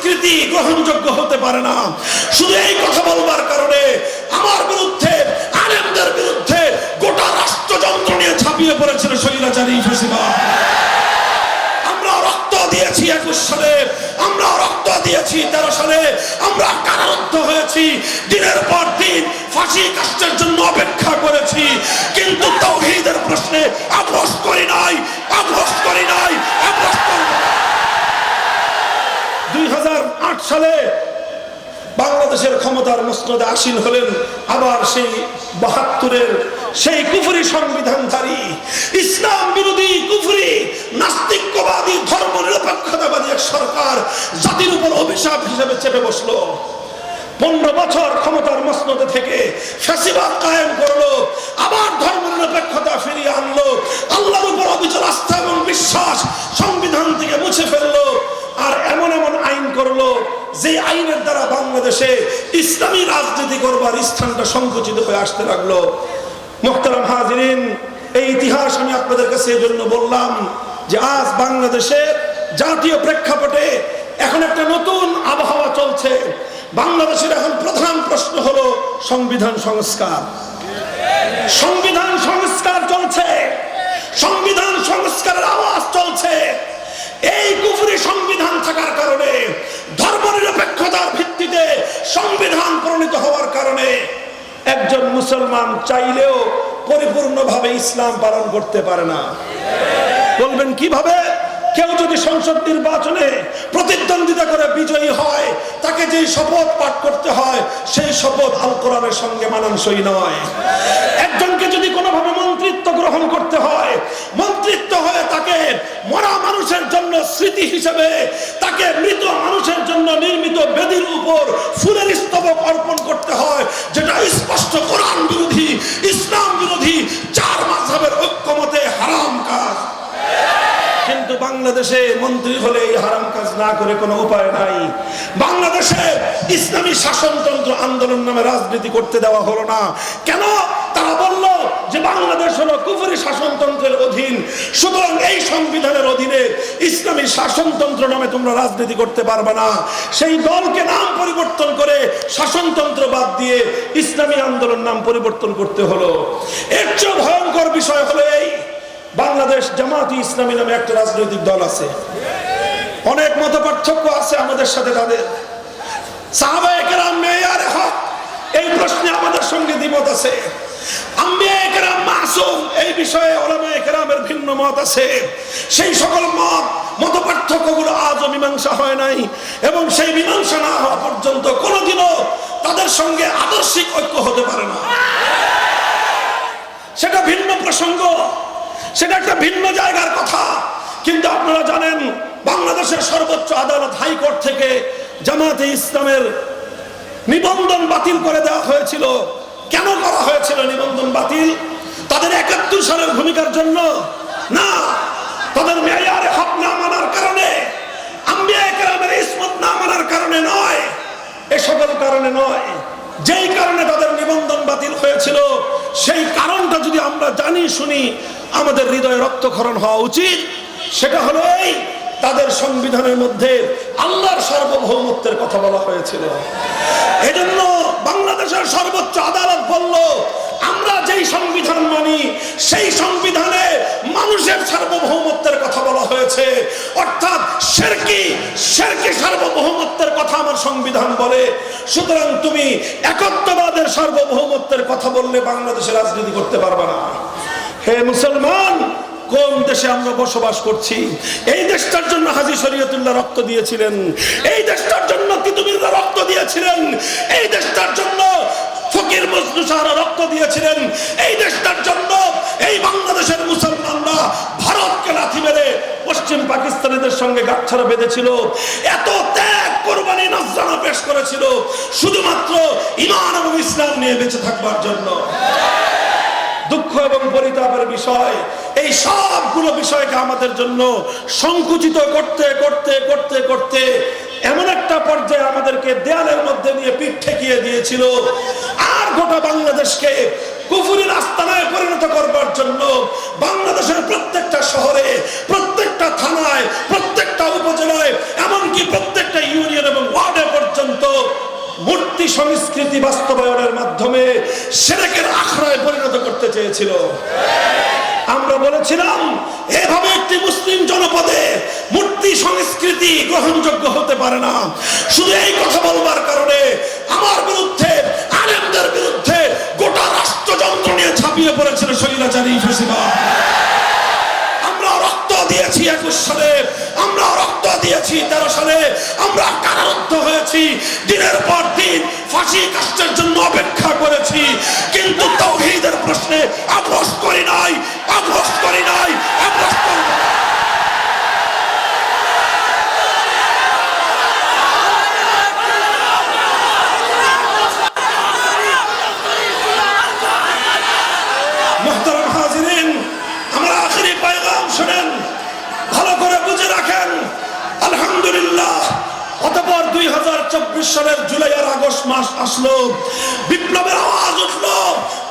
সংস্কৃতি গ্রহণযোগ্য হতে পারে না। শুধু এই কথা বলবার কারণে আমার বিরুদ্ধে, আলেমদের বিরুদ্ধে গোটা রাষ্ট্রযন্ত্র নিয়ে ঝাঁপিয়ে পড়েছিল স্বৈরাচারী ফ্যাসিবাদ। আমরা রক্ত দিয়েছি 21 সালে, আমরা রক্ত দিয়েছি 13 সালে, আমরা কারারুদ্ধ হয়েছি, দিনের পর দিন ফাঁসি কাষ্ঠের জন্য অপেক্ষা করেছি, কিন্তু তাওহীদের প্রশ্নে আপোষ করি নাই, আপোষ করি নাই, আপোষ করি নাই। 2008 সালে বাংলাদেশের ক্ষমতার মসনদে আসীন হলেন আবার সেই 72-এর সেই কুফরি সংবিধানধারী, ইসলাম বিরোধী, কুফরি, নাস্তিকবাদী, ধর্ম নিরপেক্ষতাবাদী এক সরকার জাতির উপর অভিশাপ হিসেবে চেপে বসলো। 15 বছর ক্ষমতার মসনদে থেকে ফ্যাসিবাদ কায়েম করলো, আবার ধর্ম নিরপেক্ষতা ফিরিয়ে আনলো, আল্লাহর উপর অবিচল আস্থা এবং বিশ্বাস সংবিধান থেকে মুছে ফেললো, আর এমন এমন আইন করলো যে আইনের দ্বারা বাংলাদেশে ইসলামী রাজনীতি করবার স্থানটা সংকুচিত হয়ে আসতে লাগলো। মুহতারাম হাজিরিন, এই ইতিহাস আমি আপনাদের কাছে এই জন্য বললাম যে আজ বাংলাদেশের জাতীয় প্রেক্ষাপটে এখন একটা নতুন আবহাওয়া চলছে। বাংলাদেশের এখন প্রধান প্রশ্ন হলো সংবিধান সংস্কার। সংবিধান সংস্কার চলছে, সংবিধান সংস্কারের আওয়াজ চলছে। এই কুফরি সংবিধান থাকার কারণে, ধর্মনিরপেক্ষতার ভিত্তিতে সংবিধান প্রণীত হওয়ার কারণে একজন মুসলমান চাইলেও পরিপূর্ণভাবে ইসলাম পালন করতে পারে না। বলবেন কিভাবে? কেউ যদি সংসদ নির্বাচনে প্রতিদ্বন্দ্বিতা করে বিজয়ী হয়, তাকে যে শপথ পাঠ করতে হয় সেই শপথ আল কোরআনের সঙ্গে মানানসই নয়। একজনকে যদি কোনোভাবে মন্ত্রিত্ব গ্রহণ করতে হয়, মন্ত্রিত্ব হয়ে তাকে মরা মানুষের জন্য স্মৃতি হিসেবে, তাকে মৃত মানুষের জন্য নির্মিত বেদির উপর ফুলের স্তবক অর্পণ করতে হয়, যেটা স্পষ্ট কোরআন বিরোধী, ইসলাম বিরোধী, 4 মাযহাবের ঐক্যমতে হারাম কাজ। কিন্তু বাংলাদেশে মন্ত্রী হলে এই হারাম কাজ না করে কোনো উপায় নাই। বাংলাদেশে ইসলামী শাসনতন্ত্র আন্দোলন নামে রাজনীতি করতে দেওয়া হলো না। কেন? তারা বলল যে বাংলাদেশ হলো কুফরি শাসনতন্ত্রের অধীন, সুতরাং এই সংবিধানের অধীনে ইসলামী শাসনতন্ত্র নামে তোমরা রাজনীতি করতে পারবে না। সেই দলকে নাম পরিবর্তন করে শাসনতন্ত্র বাদ দিয়ে ইসলামী আন্দোলন নাম পরিবর্তন করতে হলো। এর চেয়ে ভয়ঙ্কর বিষয় হলো এই, বাংলাদেশ জামাত ইসলামী নামে একটা রাজনৈতিক দল আছে। অনেক মতপার্থক্য আছে আমাদের সাথে তাদের। সাহাবায়ে কেরাম মেয়ারে হক, এই প্রশ্নে আমাদের সঙ্গে দ্বিমত আছে। আম্বিয়ায়ে কেরাম মাসুম, এই বিষয়ে উলামায়ে কেরামের ভিন্ন মত আছে। সেই সকল মতপার্থক্যগুলো আজও মীমাংসা হয় নাই, এবং সেই মীমাংসা না হওয়া পর্যন্ত কোনোদিনও তাদের সঙ্গে আদর্শিক ঐক্য হতে পারে না। সেটা ভিন্ন প্রসঙ্গ, সেটা একটা ভিন্ন জায়গার কথা। কিন্তু আপনারা জানেন বাংলাদেশের সর্বোচ্চ আদালত হাইকোর্ট থেকে জামাতে ইসলামের নিবন্ধন বাতিল করে দেওয়া হয়েছিল। কেন করা হয়েছিল নিবন্ধন বাতিল? তাদের 71 সালের ভূমিকার জন্য না, তাদের মেয়ারে হক না মানার কারণে, আম্বিয়ায়ে কেরামের ইসমত না মানার কারণে নয়, এ সকল কারণে নয়। যেই কারণে তাদের নিবন্ধন বাতিল হয়েছিল, সেই কারণটা যদি আমরা জানি শুনি, আমাদের হৃদয়ে রক্তক্ষরণ হওয়া উচিত। সেটা হলো এই, তাদের সংবিধানের মধ্যে আল্লাহর সার্বভৌমত্বের কথা বলা হয়েছিল। এজন্য বাংলাদেশের সর্বোচ্চ আদালত বলল, আমরা যেই সংবিধান মানি সেই সংবিধানে মানুষের সার্বভৌমত্বের কথা বলা হয়েছে, অর্থাৎ শিরকি সার্বভৌমত্বের কথা আমার সংবিধান বলে। সুতরাং তুমি একত্ববাদের সার্বভৌমত্বের কথা বললে বাংলাদেশে রাজনীতি করতে পারবে না। হে মুসলমান, কোন দেশে আমরা বসবাস করছি? এই দেশটার জন্য হাজী শরীয়তুল্লাহ রক্ত দিয়েছিলেন, এই দেশটার জন্য তিতুমিররা রক্ত দিয়েছিলেন, এই দেশটার জন্য ফকির মজনু সাহারা রক্ত দিয়েছিলেন, এই দেশটার জন্য এই বাংলাদেশের মুসলমানরা ভারতকে লাথি মেরে পশ্চিম পাকিস্তানিদের সঙ্গে গাঁটছড়া বেঁধেছিল, এত ত্যাগ, কোরবানি, নজরানা পেশ করেছিল শুধুমাত্র ঈমান এবং ইসলাম নিয়ে বেঁচে থাকবার জন্য। দুঃখ এবং পরিতাপের বিষয়, এই সবগুলো বিষয়কে আমাদের জন্য সংকুচিত করতে করতে করতে করতে এমন একটা পর্যায়ে আমাদেরকে দেয়ালের মধ্যে নিয়ে পিঠ ঠেকিয়ে দিয়েছিল। আর গোটা বাংলাদেশকে কুফরির আস্তানায় পরিণত করবার জন্য বাংলাদেশের প্রত্যেকটা শহরে, প্রত্যেকটা থানায়, প্রত্যেকটা উপজেলায়, এমনকি প্রত্যেকটা ইউনিয়ন এবং সংস্কৃতি বাস্তবায়নের মাধ্যমে শিরকের আখড়ায় পরিণত করতে চেয়েছিল। আমরা বলেছিলাম এভাবে একটি মুসলিম জনপদে মূর্তি সংস্কৃতি গ্রহণযোগ্য হতে পারে না। শুধু এই কথা বলবার কারণে আমার বিরুদ্ধে, আলেমদের বিরুদ্ধে গোটা রাষ্ট্রযন্ত্র নিয়ে ঝাঁপিয়ে পড়েছিল স্বৈরাচারী ফ্যাসিবাদ। আমরা রক্ত দিয়েছি 21 সালে, আমরা রক্ত দিয়েছি 13 সালে, আমরা কারারুদ্ধ হয়েছি, দিনের পর দিন ফাঁসি কাষ্ঠের জন্য অপেক্ষা করেছি, কিন্তু তাওহীদের প্রশ্নে আপোষ করি নাই, আপোষ করি নাই, আপোষ করি নাই। মুহতারাম হাজিরিন, আমার আখেরি পয়গাম শুনেন, ভালো করে বুঝে রাখেন। আলহামদুলিল্লাহ, অতঃপর 2024 সালের জুলাই আর আগস্ট মাস আসলো, বিপ্লবের আওয়াজ উঠলো,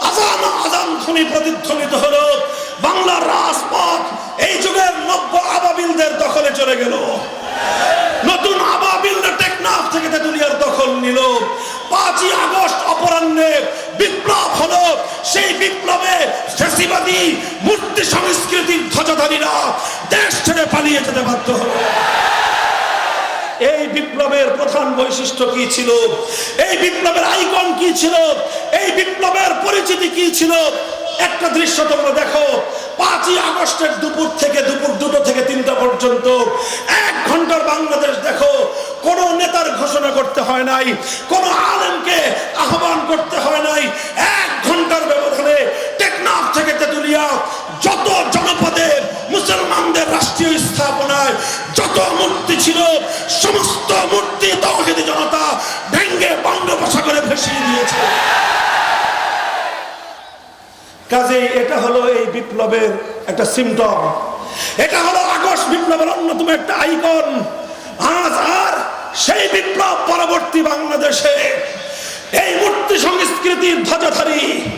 আজান আজান ধ্বনি প্রতিধ্বনিত হলো, বাংলার রাজপথ এই যুগের নব্য আবাবিলদের দখলে চলে গেল। নতুন আবাবিলরা টেকনাফ থেকে তেতুলিয়ার দখল নিল। 5ই আগস্ট অপরাহ্নে বিপ্লব হলো। সেই বিপ্লবে ফ্যাসিবাদী মূর্তি সংস্কৃতির ধ্বজাধারীরা দেশ ছেড়ে পালিয়ে যেতে বাধ্য হলো। এই বিপ্লবের প্রধান বৈশিষ্ট্য কি ছিল? এই বিপ্লবের আইকন কি ছিল? এই বিপ্লবের পরিচিতি কি ছিল? একটা দৃশ্য তোমরা দেখো। 5ই আগস্টের দুপুর থেকে দুপুর 2টো থেকে 3টা পর্যন্ত 1 ঘন্টার বাংলাদেশ দেখো। কোন নেতার ঘোষণা করতে হয় নাই, কোন আলেমকে আহ্বান করতে হয় নাই। 1 ঘন্টার ব্যবধানে টেকনাফ থেকে তেতুলিয়া যত জনপদে মুসলমানদের রাষ্ট্রীয় স্থাপনায় যত মূর্তি ছিল, সমস্ত মূর্তি তাওহীদি জনতা ভেঙ্গে বঙ্গোপসাগরে ভেসিয়ে দিয়েছে। কাজেই এটা হলো এই বিপ্লবের একটা সিম্পটম, এটা হলো আগস্ট বিপ্লবের অন্যতম একটা আইকন। আজ আর সেই বিপ্লব পরবর্তী বাংলাদেশে এই মূর্তি সংস্কৃতির ধ্বজাধারী